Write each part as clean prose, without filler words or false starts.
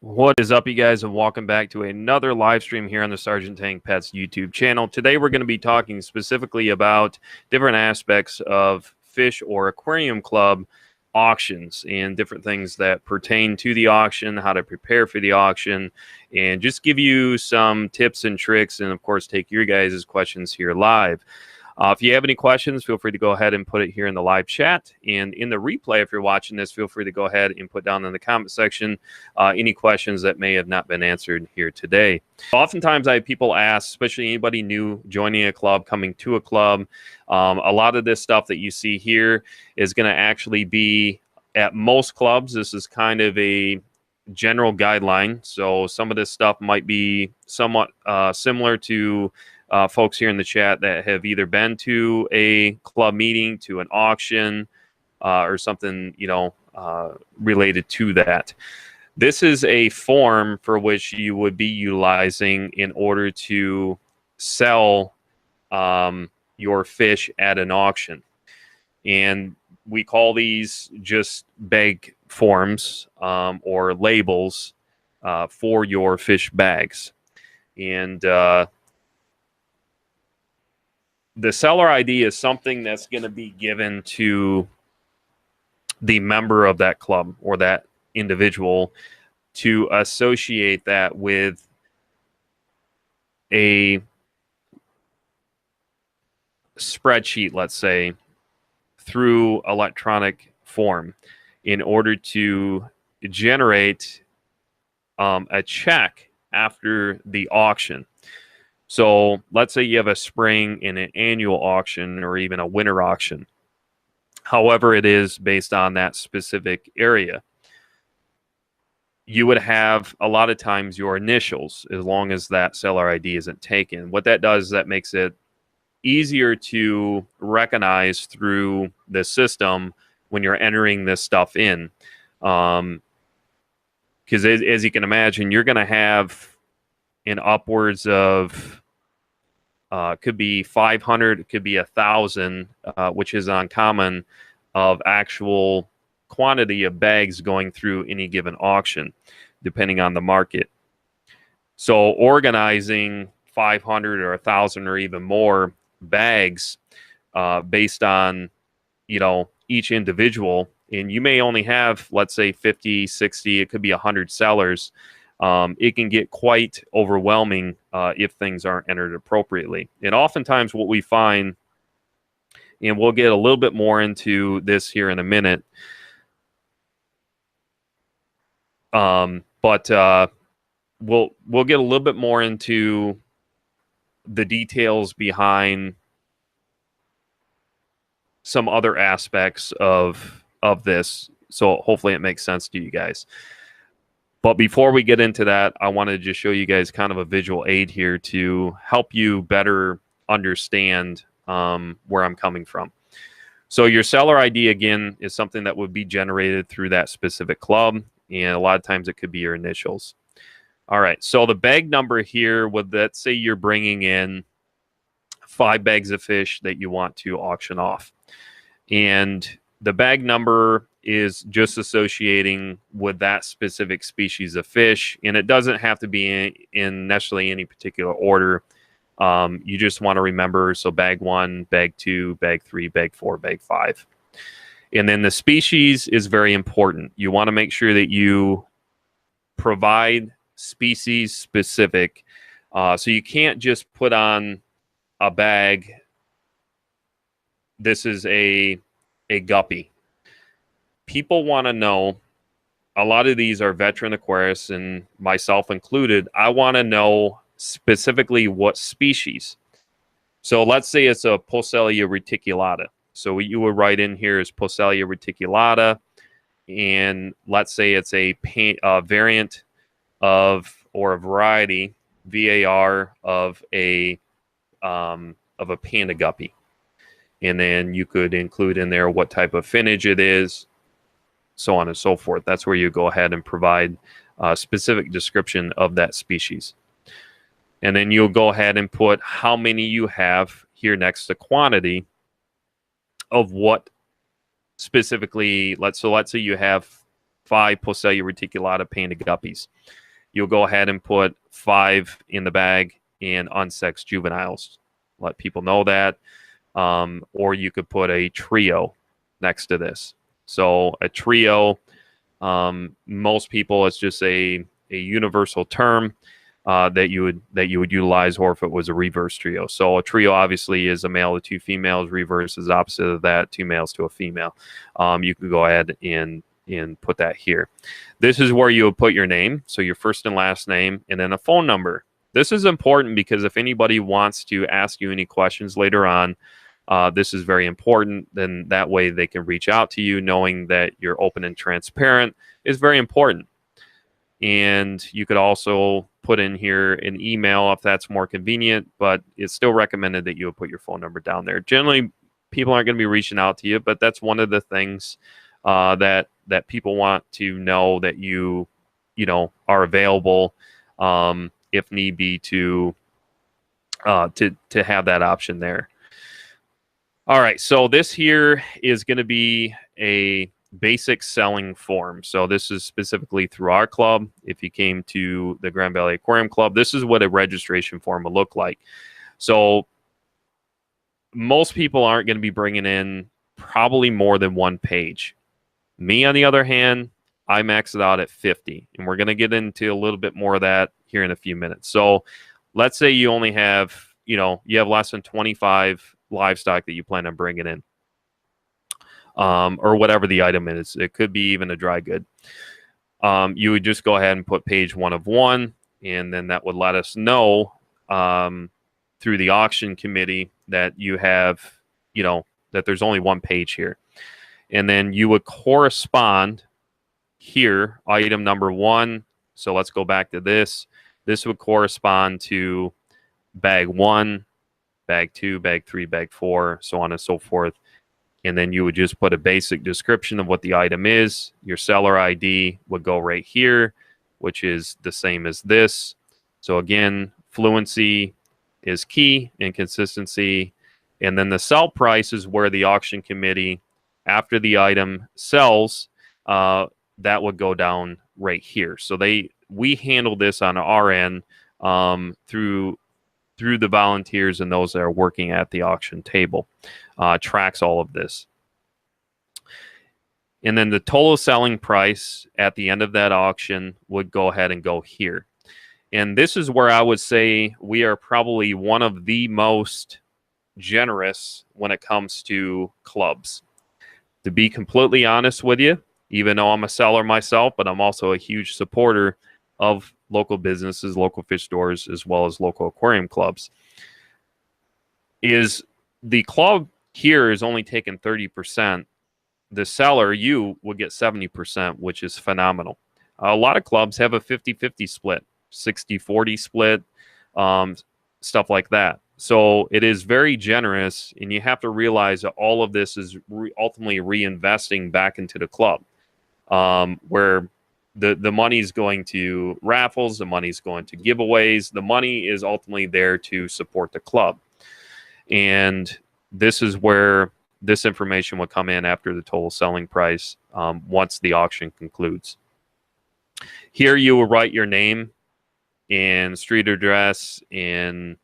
What is up, you guys, and welcome back to another live stream here on the Sergeant Tank Pets YouTube channel. Today we're going to be talking specifically about different aspects of fish or aquarium club auctions and different things that pertain to the auction, how to prepare for the auction, and just give you some tips and tricks, and of course take your guys' questions here live. If you have any questions, feel free to go ahead and put it here in the live chat. And in the replay, if you're watching this, feel free to go ahead and put down in the comment section any questions that may have not been answered here today. Oftentimes, I have people ask, especially anybody new joining a club, coming to a club, a lot of this stuff that you see here is going to actually be at most clubs. This is kind of a general guideline. So some of this stuff might be somewhat similar to folks here in the chat that have either been to a club meeting, to an auction, or something, related to that. This is a form for which you would be utilizing in order to sell your fish at an auction. And we call these just bag forms or labels for your fish bags. And the seller ID is something that's going to be given to the member of that club or that individual to associate that with a spreadsheet, let's say, through electronic form in order to generate a check after the auction. So let's say you have a spring and an annual auction or even a winter auction. However it is based on that specific area. You would have a lot of times your initials as long as that seller ID isn't taken. What that does is that makes it easier to recognize through the system when you're entering this stuff in. Because as you can imagine, you're going to have in upwards of could be 500, it could be 1,000, which is uncommon, of actual quantity of bags going through any given auction, depending on the market. So organizing 500 or 1,000 or even more bags based on, each individual, and you may only have, let's say, 50, 60, it could be 100 sellers. It can get quite overwhelming if things aren't entered appropriately. And oftentimes what we find, and we'll get a little bit more into this here in a minute, but we'll get a little bit more into the details behind some other aspects of this. So hopefully it makes sense to you guys. But before we get into that, I wanted to just show you guys kind of a visual aid here to help you better understand where I'm coming from. So your seller ID, again, is something that would be generated through that specific club. And a lot of times it could be your initials. All right, so the bag number here, let's say you're bringing in 5 bags of fish that you want to auction off. And the bag number is just associating with that specific species of fish, and it doesn't have to be in necessarily any particular order. You just want to remember, so bag 1, bag 2, bag 3, bag 4, bag 5. And then the species is very important. You want to make sure that you provide species specific. So you can't just put on a bag, this is a guppy. People want to know, a lot of these are veteran aquarists, and myself included, I want to know specifically what species. So let's say it's a Poecilia reticulata. So what you would write in here is Poecilia reticulata, and let's say it's a variant of, or a variety, VAR, of a panda guppy. And then you could include in there what type of finnage it is, so on and so forth. That's where you go ahead and provide a specific description of that species. And then you'll go ahead and put how many you have here next to quantity of what specifically. Let's say you have 5 Pocellia reticulata painted guppies. You'll go ahead and put 5 in the bag and unsexed juveniles. Let people know that. Or you could put a trio next to this. So a trio, most people, it's just a universal term that you would utilize, or if it was a reverse trio. So a trio obviously is a male to 2 females. Reverse is opposite of that, 2 males to a female. You could go ahead and put that here. This is where you would put your name, so your first and last name, and then a phone number. This is important because if anybody wants to ask you any questions later on, this is very important. Then that way they can reach out to you, knowing that you're open and transparent is very important. And you could also put in here an email if that's more convenient, but it's still recommended that you would put your phone number down there. Generally, people aren't going to be reaching out to you, but that's one of the things that people want to know, that you are available if need be to have that option there. All right, so this here is going to be a basic selling form. So this is specifically through our club. If you came to the Grand Valley Aquarium Club, this is what a registration form will look like. So most people aren't going to be bringing in probably more than 1 page. Me, on the other hand, I max it out at 50, and we're going to get into a little bit more of that here in a few minutes. So let's say you only have, you have less than 25 livestock that you plan on bringing in, or whatever the item is. It could be even a dry good. You would just go ahead and put page 1 of 1, and then that would let us know through the auction committee that you have, that there's only 1 page here. And then you would correspond here, item number 1. So let's go back to this. This would correspond to bag 1, bag 2, bag 3, bag 4, so on and so forth. And then you would just put a basic description of what the item is. Your seller ID would go right here, which is the same as this. So again, fluency is key, and consistency. And then the sell price is where the auction committee, after the item sells, that would go down right here. So we handle this on our end through the volunteers and those that are working at the auction table. Tracks all of this. And then the total selling price at the end of that auction would go ahead and go here. And this is where I would say we are probably one of the most generous when it comes to clubs. To be completely honest with you, even though I'm a seller myself, but I'm also a huge supporter of local businesses, local fish stores, as well as local aquarium clubs, is the club here is only taking 30%. The seller, you, will get 70%, which is phenomenal. A lot of clubs have a 50-50 split, 60-40 split, stuff like that. So it is very generous, and you have to realize that all of this is ultimately reinvesting back into the club, where the money is going to raffles, the money is going to giveaways, the money is ultimately there to support the club. And this is where this information will come in after the total selling price, once the auction concludes. Here you will write your name and street address and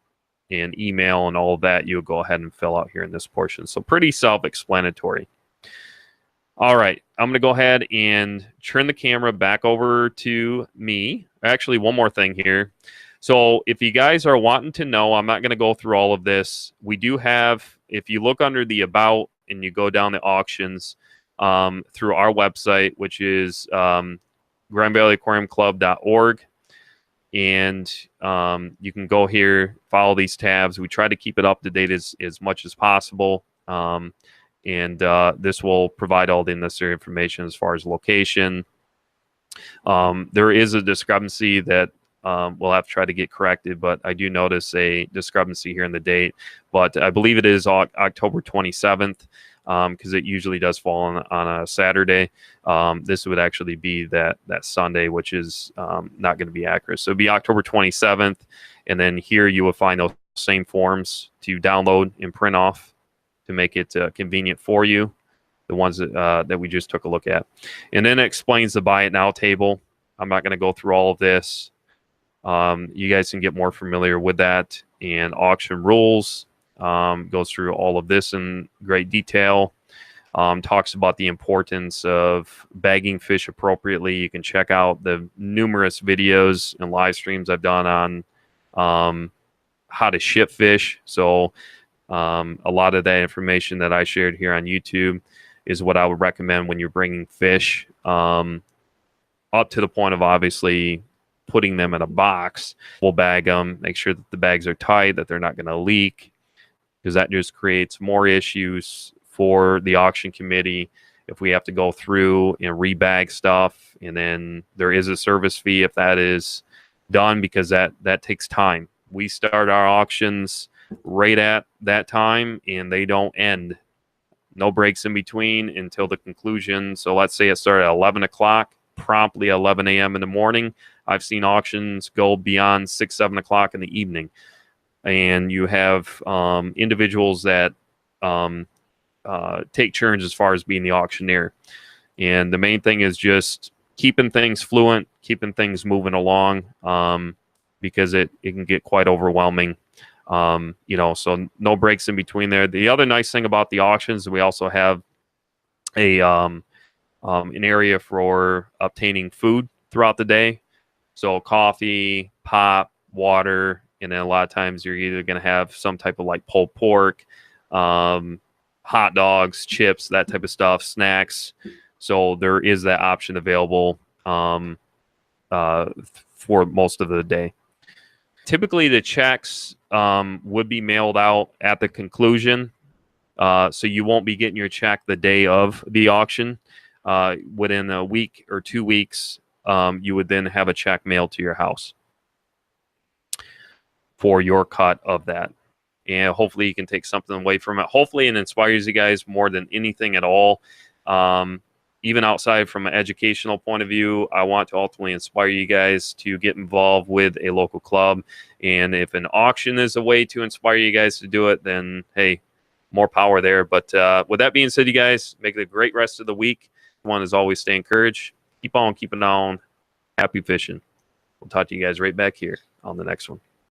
email and all of that. You'll go ahead and fill out here in this portion. So pretty self-explanatory. All right, I'm going to go ahead and turn the camera back over to me. Actually, one more thing here. So if you guys are wanting to know, I'm not going to go through all of this. We do have, if you look under the About and you go down the auctions through our website, which is grandvalleyaquariumclub.org, and you can go here, follow these tabs. We try to keep it up to date as much as possible. And this will provide all the necessary information as far as location. There is a discrepancy that we'll have to try to get corrected, but I do notice a discrepancy here in the date. But I believe it is October 27th, because it usually does fall on a Saturday. This would actually be that Sunday, which is not going to be accurate. So it'd be October 27th, and then here you will find those same forms to download and print off to make it convenient for you. the ones that we just took a look at. And then it explains the buy it now table. I'm not going to go through all of this. You guys can get more familiar with that. And auction rules goes through all of this in great detail. Talks about the importance of bagging fish appropriately. You can check out the numerous videos and live streams I've done on how to ship fish. So a lot of that information that I shared here on YouTube is what I would recommend when you're bringing fish, up to the point of obviously putting them in a box. We'll bag them, make sure that the bags are tight, that they're not going to leak, because that just creates more issues for the auction committee if we have to go through and rebag stuff. And then there is a service fee if that is done, because that takes time. We start our auctions right at that time, and they don't end. No breaks in between until the conclusion. So let's say it started at 11 o'clock, promptly 11 a.m. in the morning. I've seen auctions go beyond 6, 7 o'clock in the evening. And you have individuals that take turns as far as being the auctioneer. And the main thing is just keeping things fluent, keeping things moving along, because it can get quite overwhelming. So no breaks in between there. The other nice thing about the auctions is we also have an area for obtaining food throughout the day. So coffee, pop, water, and then a lot of times you're either going to have some type of like pulled pork, hot dogs, chips, that type of stuff, snacks. So there is that option available for most of the day. Typically, the checks would be mailed out at the conclusion, so you won't be getting your check the day of the auction. Within a week or 2 weeks, you would then have a check mailed to your house for your cut of that. And hopefully you can take something away from it. Hopefully it inspires you guys more than anything at all. Even outside from an educational point of view, I want to ultimately inspire you guys to get involved with a local club. And if an auction is a way to inspire you guys to do it, then hey, more power there. But with that being said, you guys, make it a great rest of the week. One is always stay encouraged. Keep on keeping on. Happy fishing. We'll talk to you guys right back here on the next one.